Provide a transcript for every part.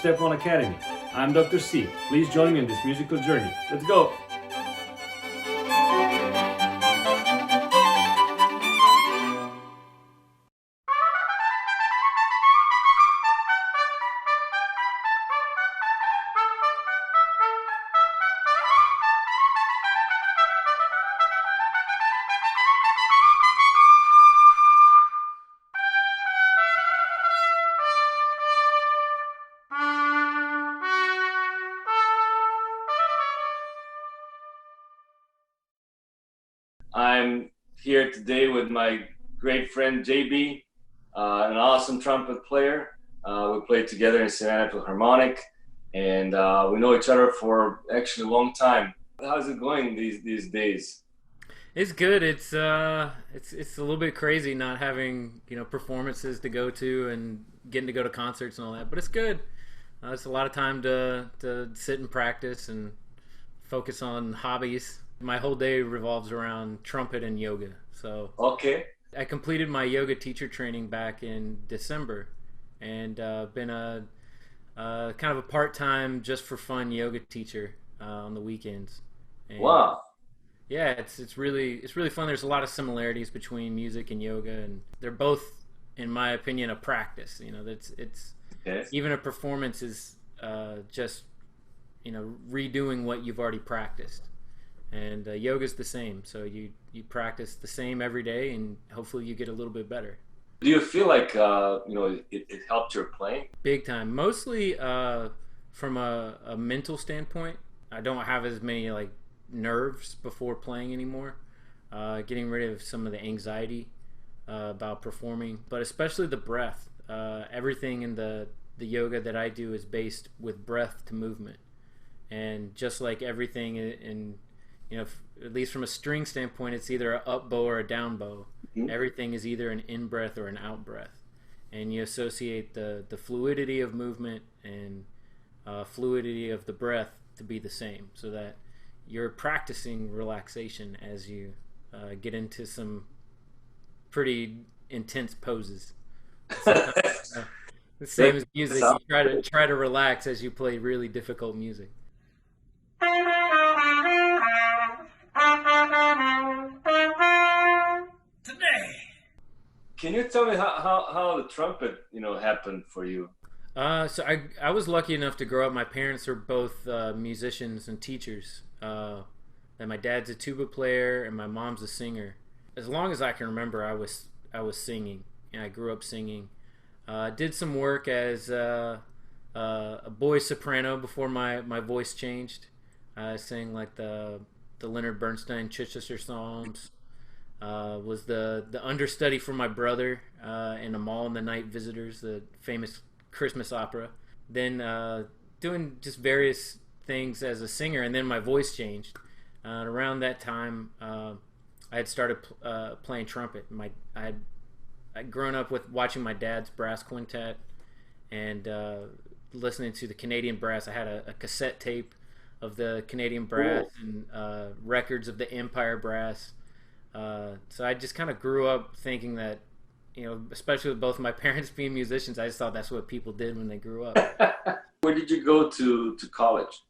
Step One Academy. I'm Dr. C. Please join me in this musical journey. Let's go! I'm here today with my great friend JB, an awesome trumpet player. We played together in Savannah Philharmonic, and we know each other for actually a long time. How's it going these days? It's good. It's a little bit crazy not having performances to go to and getting to go to concerts and all that, but it's good. It's a lot of time to sit and practice and focus on hobbies. My whole day revolves around trumpet and yoga. So Okay. I completed my yoga teacher training back in December, and been a kind of a part-time, just for fun yoga teacher on the weekends. And Wow. yeah, it's really fun. There's a lot of similarities between music and yoga, and they're both, in my opinion, a practice. That's it's Okay. even a performance is just redoing what you've already practiced. And yoga's the same. So you practice the same every day, and hopefully you get a little bit better. Do you feel like it helped your playing? Big time. Mostly from a mental standpoint. I don't have as many like nerves before playing anymore. Getting rid of some of the anxiety about performing, but especially the breath. Everything in the yoga that I do is based with breath to movement, and just like everything in at least from a string standpoint, it's either an up bow or a down bow. Mhm. Everything is either an in breath or an out breath, and you associate the fluidity of movement and fluidity of the breath to be the same, so that you're practicing relaxation as you get into some pretty intense poses. Sometimes, the same as music, you Sounds try to relax as you play really difficult music. Can you tell me how the trumpet happened for you? So I was lucky enough to grow up. My parents are both musicians and teachers. And my dad's a tuba player, and my mom's a singer. As long as I can remember, I was singing, and I grew up singing. Did some work as a boy soprano before my voice changed. I sang like the Leonard Bernstein Chichester songs. Was the understudy for my brother in A Mall in the Night Visitors, the famous Christmas opera. Then doing just various things as a singer, and then my voice changed. Around that time, I had started playing trumpet. I'd grown up with watching my dad's brass quintet and listening to the Canadian brass. I had a cassette tape of the Canadian brass Cool. and records of the Empire brass. So I just kind of grew up thinking that, especially with both my parents being musicians, I just thought that's what people did when they grew up. Where did you go to college?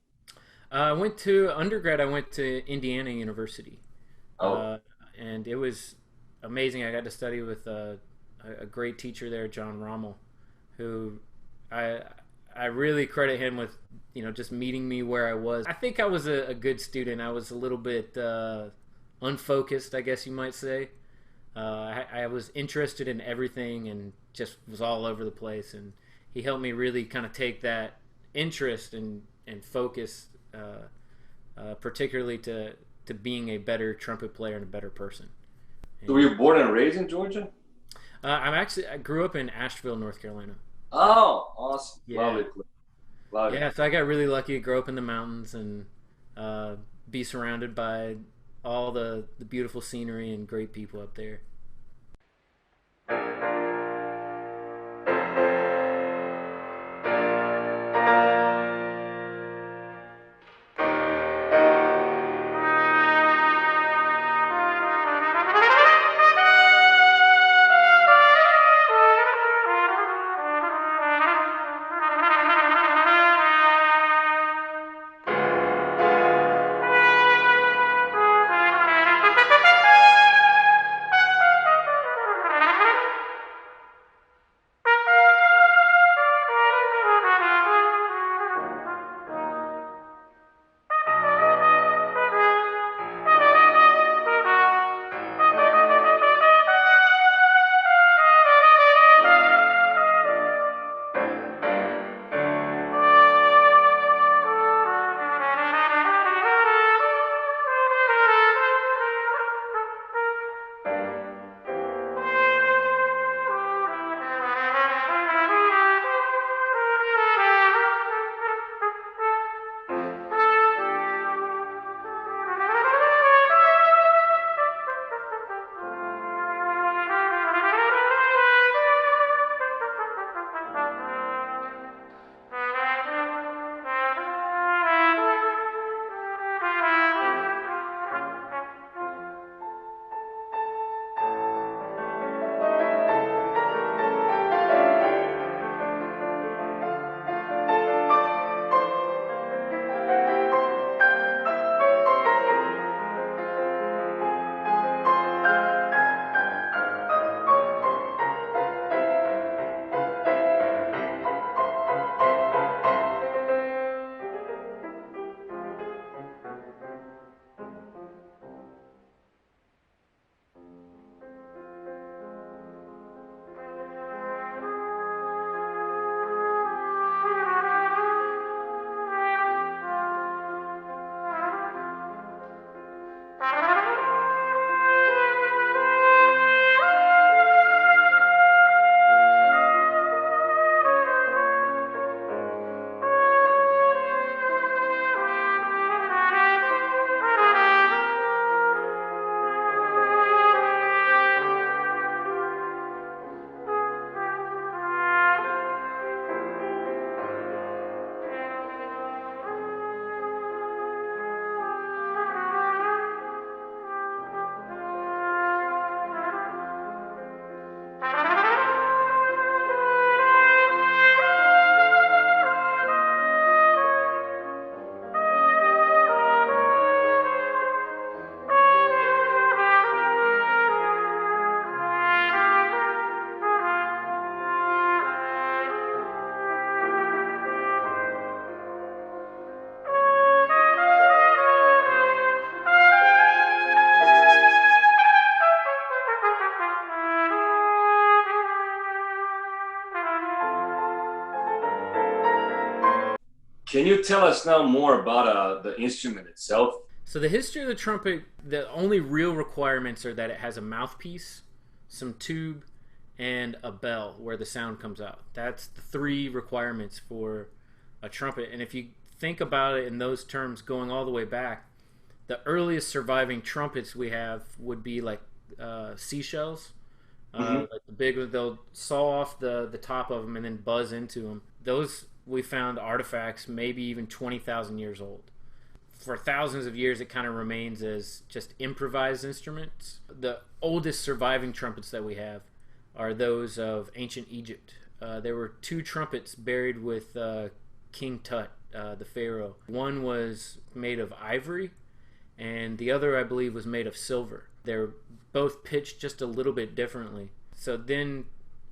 I went to undergrad. I went to Indiana University, Oh, uh, and it was amazing. I got to study with a great teacher there, John Rommel, who I I really credit him with just meeting me where I was. I think I was a good student. I was a little bit unfocused, I guess you might say. I was interested in everything and just was all over the place. And he helped me really kind of take that interest and focus, particularly to being a better trumpet player and a better person. so were And you born and raised in Georgia? I grew up in Asheville, North Carolina. Oh, awesome. Love Yeah, it. Love it. yeah. So I got really lucky to grow up in the mountains and be surrounded by all the beautiful scenery and great people up there. Can you tell us now more about the instrument itself? So the history of the trumpet, the only real requirements are that it has a mouthpiece, some tube, and a bell where the sound comes out. That's the three requirements for a trumpet. And if you think about it in those terms, going all the way back, the earliest surviving trumpets we have would be like seashells. Like the big, they'll saw off the top of them and then buzz into them. Those we found artifacts maybe even 20,000 years old. For thousands of years, it kind of remains as just improvised instruments. The oldest surviving trumpets that we have are those of ancient Egypt. There were two trumpets buried with King Tut, the pharaoh. One was made of ivory, and the other, I believe, was made of silver. They're both pitched just a little bit differently. So then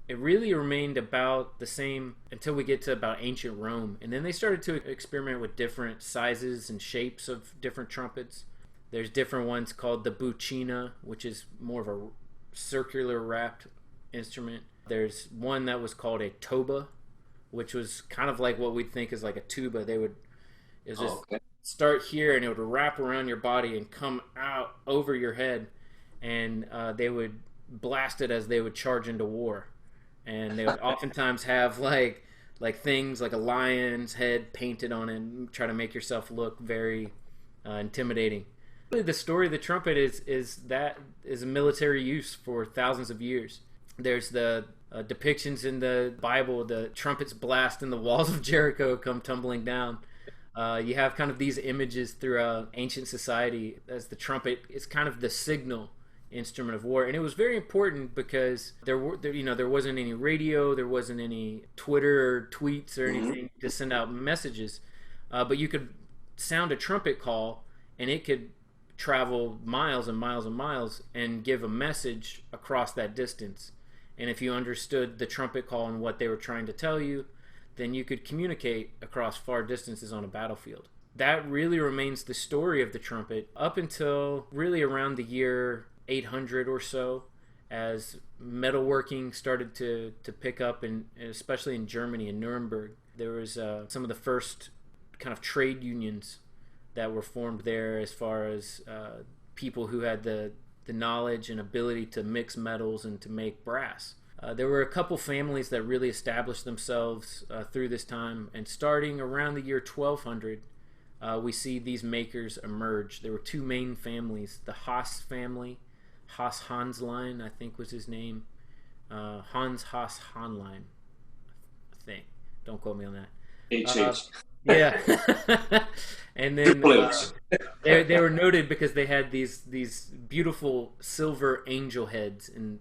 it really remained about the same until we get to about ancient Rome. And then they started to experiment with different sizes and shapes of different trumpets. There's different ones called the buccina, which is more of a circular wrapped instrument. There's one that was called a toba, which was kind of like what we'd think is like a tuba. Start here and it would wrap around your body and come out over your head, and they would blast it as they would charge into war. And they would oftentimes have like things like a lion's head painted on it and try to make yourself look very intimidating. Really, the story of the trumpet is a military use for thousands of years. There's the depictions in the Bible, the trumpets blast and the walls of Jericho come tumbling down. You have kind of these images throughout ancient society as the trumpet is kind of the signal instrument of war. And it was very important because there wasn't any radio, there wasn't any Twitter or tweets or anything to send out messages, but you could sound a trumpet call and it could travel miles and miles and miles and give a message across that distance. And if you understood the trumpet call and what they were trying to tell you, then you could communicate across far distances on a battlefield. That really remains the story of the trumpet up until really around the year 800 or so, as metalworking started to pick up, and especially in Germany, in Nuremberg. There was some of the first kind of trade unions that were formed there, as far as people who had the knowledge and ability to mix metals and to make brass. There were a couple families that really established themselves through this time, and starting around the year 1200, we see these makers emerge. There were two main families: the Haas family, Haas Hanslein, I think was his name, Hans Haas Hanlein, I think. Don't quote me on that. HH. Yeah. And then they were noted because they had these beautiful silver angel heads and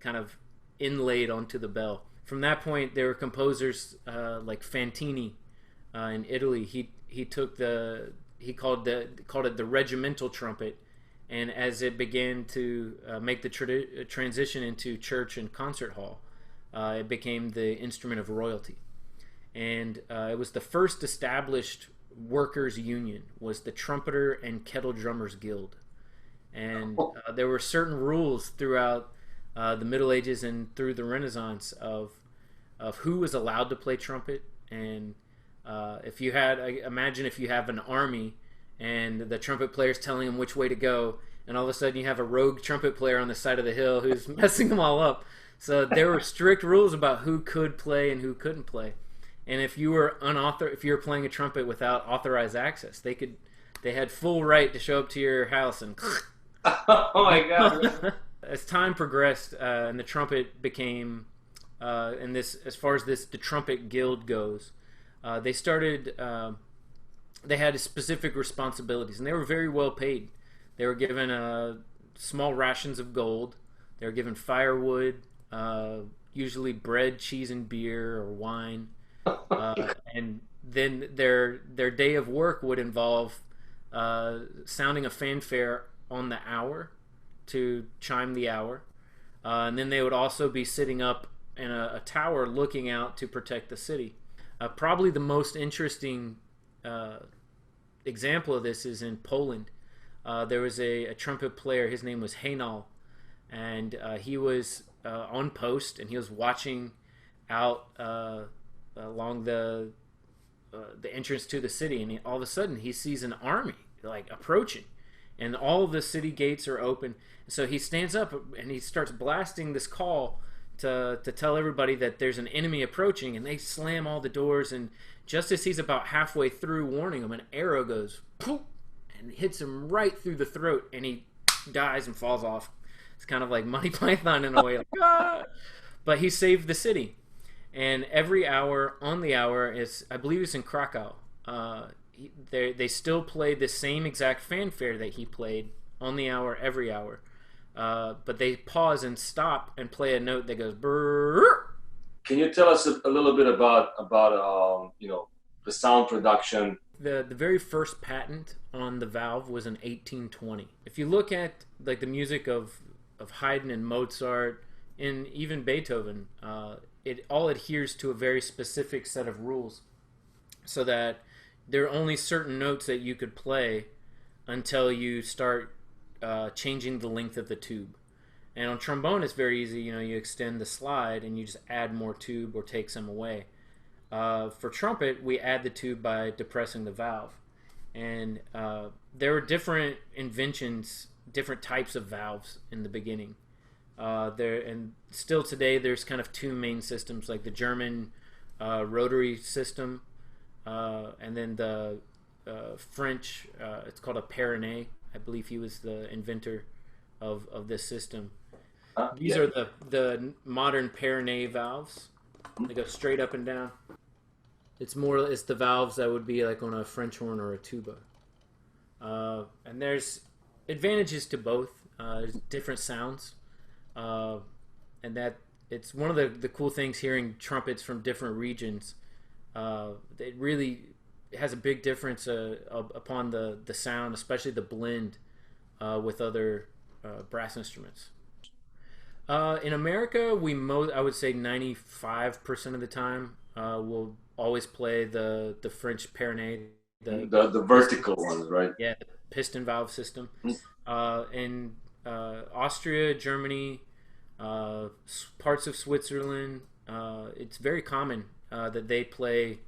kind of inlaid onto the bell. From that point, there were composers like Fantini in Italy. He called it the regimental trumpet, and as it began to make the transition into church and concert hall, it became the instrument of royalty. And it was the first established workers' union, was the Trumpeter and Kettle Drummers Guild. And there were certain rules throughout the Middle Ages and through the Renaissance of who was allowed to play trumpet. And if you had, imagine if you have an army and the trumpet player's telling them which way to go, and all of a sudden you have a rogue trumpet player on the side of the hill who's messing them all up. So there were strict rules about who could play and who couldn't play. And if you were if you were playing a trumpet without authorized access, they had full right to show up to your house and oh my God. As time progressed, and the trumpet became as far as the trumpet guild goes, they started they had specific responsibilities, and they were very well paid. They were given small rations of gold. They were given firewood, usually bread, cheese, and beer or wine. And then their day of work would involve sounding a fanfare on the hour to chime the hour, and then they would also be sitting up in a tower looking out to protect the city. Probably the most interesting example of this is in Poland. There was a trumpet player. His name was Haynal, and he was on post, and he was watching out along the the entrance to the city, and all of a sudden he sees an army like approaching, and all of the city gates are open. So he stands up and he starts blasting this call to tell everybody that there's an enemy approaching, and they slam all the doors. And just as he's about halfway through warning them, an arrow goes poof, and hits him right through the throat, and he dies and falls off. It's kind of like Monty Python in a way, like, ah! But he saved the city. And every hour on the hour is, I believe it's in Krakow. They still play the same exact fanfare that he played on the hour every hour, but they pause and stop and play a note that goes brrr. Can you tell us a little bit about the sound production? The very first patent on the valve was in 1820. If you look at like the music of Haydn and Mozart and even Beethoven, it all adheres to a very specific set of rules, so that there are only certain notes that you could play until you start changing the length of the tube. And on trombone, it's very easy. You extend the slide and you just add more tube or take some away. For trumpet, we add the tube by depressing the valve. And there were different inventions, different types of valves in the beginning. And still today, there's kind of two main systems, like the German rotary system, and then the French, it's called a Perronnet. I believe he was the inventor of this system. These are the modern Perronnet valves. They go straight up and down. It's the valves that would be like on a French horn or a tuba. And there's advantages to both. There's different sounds. And that it's one of the cool things hearing trumpets from different regions. It really has a big difference upon the sound, especially the blend with other brass instruments. In America, I would say 95% of the time we'll always play the French Perronnet, the vertical ones, right? Yeah, the piston valve system. In Austria, Germany, parts of Switzerland, it's very common that they play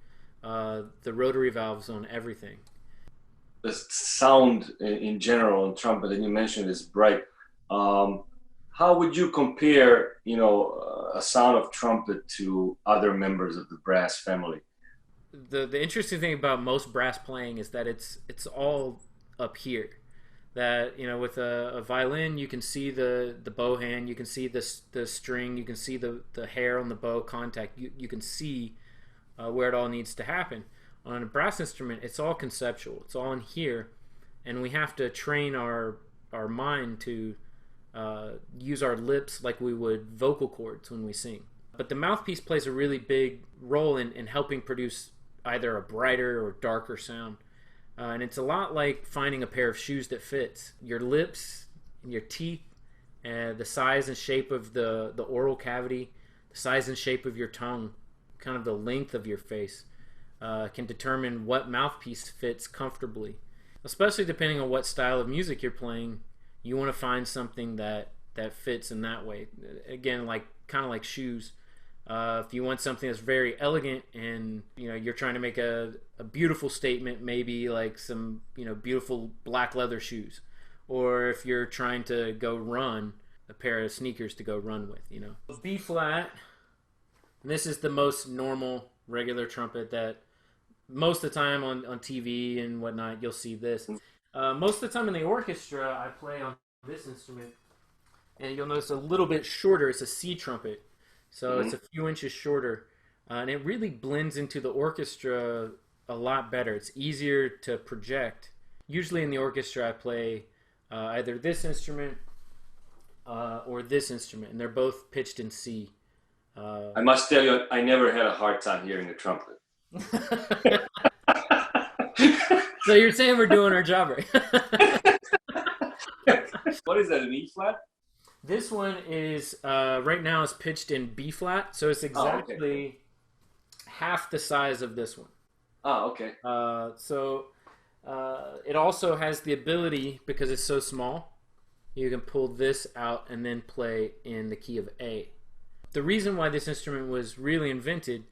the rotary valves on everything. The sound in general on trumpet that you mentioned is bright. How would you compare, a sound of trumpet to other members of the brass family? The interesting thing about most brass playing is that it's all up here. That with a violin, you can see the bow hand, you can see the string, you can see the hair on the bow contact. You can see where it all needs to happen. On a brass instrument, it's all conceptual. It's all in here, and we have to train our mind to use our lips like we would vocal cords when we sing. But the mouthpiece plays a really big role in helping produce either a brighter or darker sound. And it's a lot like finding a pair of shoes that fits. Your lips, your teeth, the size and shape of the oral cavity, the size and shape of your tongue, kind of the length of your face, can determine what mouthpiece fits comfortably. Especially depending on what style of music you're playing, you want to find something that fits in that way. Again, kind of like shoes. If you want something that's very elegant and you're trying to make a beautiful statement, maybe like some beautiful black leather shoes, or if you're trying to go run, a pair of sneakers to go run with. B flat. And this is the most normal regular trumpet that most of the time on TV and whatnot you'll see this. Most of the time in the orchestra I play on this instrument, and you'll notice a little bit shorter. It's a C trumpet. So it's a few inches shorter, and it really blends into the orchestra a lot better. It's easier to project. Usually in the orchestra I play either this instrument or this instrument, and they're both pitched in C. I must tell you, I never had a hard time hearing a trumpet. So you're saying we're doing our job right? What is that, an E flat? This one is right now is pitched in B flat, so it's exactly half the size of this one. Oh, okay. It also has the ability, because it's so small, you can pull this out and then play in the key of A. The reason why this instrument was really invented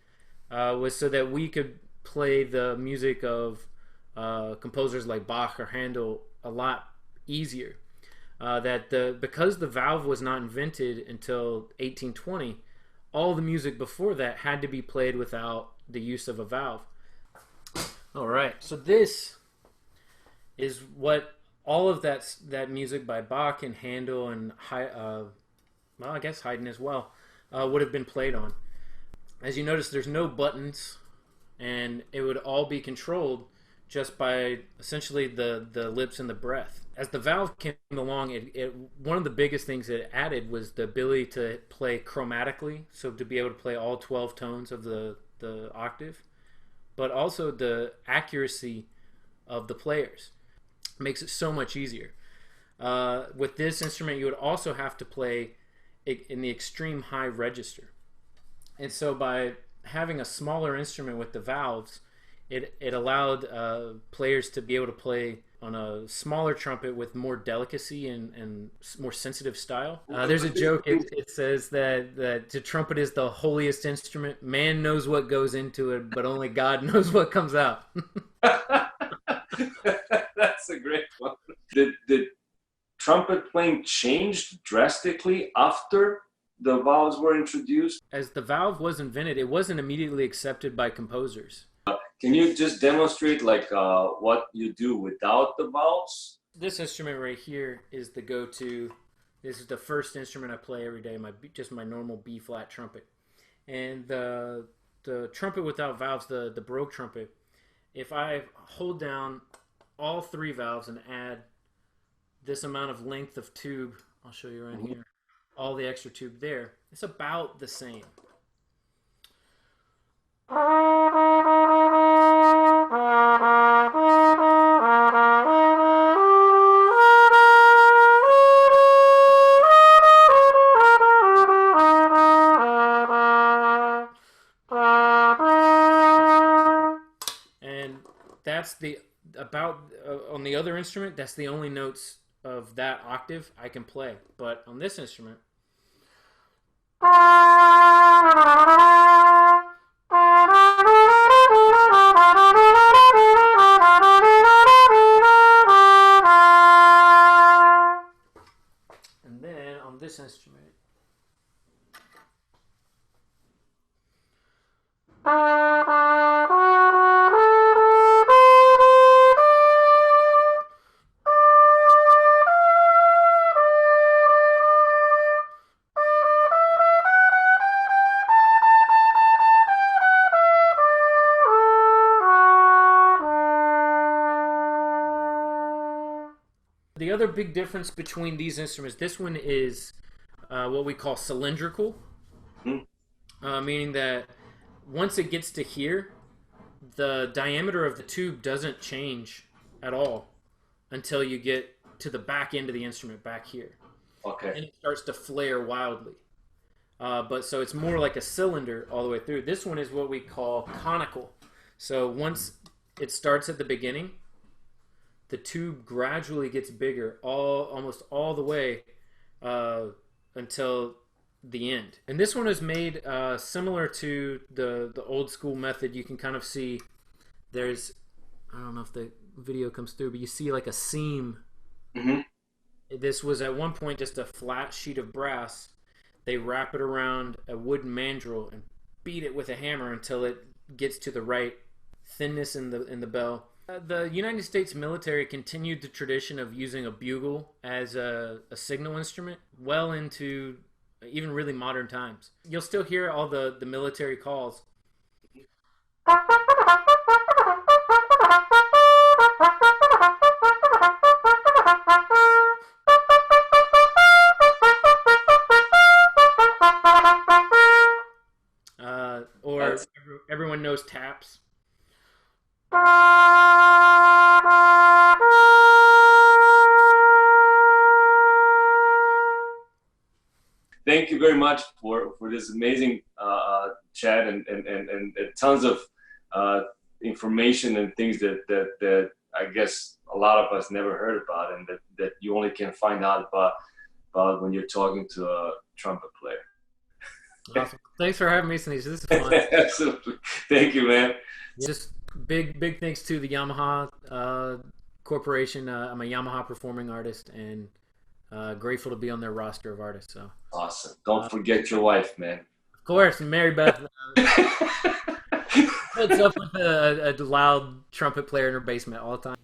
was so that we could play the music of composers like Bach or Handel a lot easier. Because the valve was not invented until 1820, all the music before that had to be played without the use of a valve. All right, so this is what all of that music by Bach and Handel and well, I guess Haydn as well would have been played on. As you notice, there's no buttons, and it would all be controlled just by essentially the lips and the breath. As the valve came along, one of the biggest things it added was the ability to play chromatically, so to be able to play all 12 tones of the octave, but also the accuracy of the players makes it so much easier. With this instrument, you would also have to play in the extreme high register. And so by having a smaller instrument with the valves, it allowed players to be able to play on a smaller trumpet with more delicacy and more sensitive style. There's a joke, it says that the trumpet is the holiest instrument. Man knows what goes into it, but only God knows what comes out. That's a great one. Did trumpet playing change drastically after the valves were introduced? As the valve was invented, it wasn't immediately accepted by composers. Can you just demonstrate what you do without the valves? This instrument right here is the go-to. This is the first instrument I play every day, just my normal B-flat trumpet. And the trumpet without valves, the Baroque trumpet, if I hold down all 3 valves and add this amount of length of tube, I'll show you right here, all the extra tube there, it's about the same. And that's on the other instrument, that's the only notes of that octave I can play. But on this instrument, and then on this instrument, the other big difference between these instruments, this one is what we call cylindrical, meaning that once it gets to here, the diameter of the tube doesn't change at all until you get to the back end of the instrument back here. Okay. And it starts to flare wildly. So it's more like a cylinder all the way through. This one is what we call conical. So once it starts at the beginning, the tube gradually gets bigger almost all the way until the end. And this one is made similar to the old school method. You can kind of see there's, I don't know if the video comes through, but you see like a seam. Mm-hmm. This was at one point just a flat sheet of brass. They wrap it around a wooden mandrel and beat it with a hammer until it gets to the right thinness in the bell. The United States military continued the tradition of using a bugle as a signal instrument well into even really modern times. You'll still hear all the military calls. Or everyone knows taps. Thank you very much for this amazing chat and tons of information and things that I guess a lot of us never heard about, and that you only can find out about when you're talking to a trumpet player. Awesome. Thanks for having me, Sneeze. This is fun. Absolutely. Thank you, man. Just big thanks to the Yamaha Corporation. I'm a Yamaha performing artist, and grateful to be on their roster of artists. So awesome. Don't forget your wife, man. Of course, Mary Beth puts up with a loud trumpet player in her basement all the time.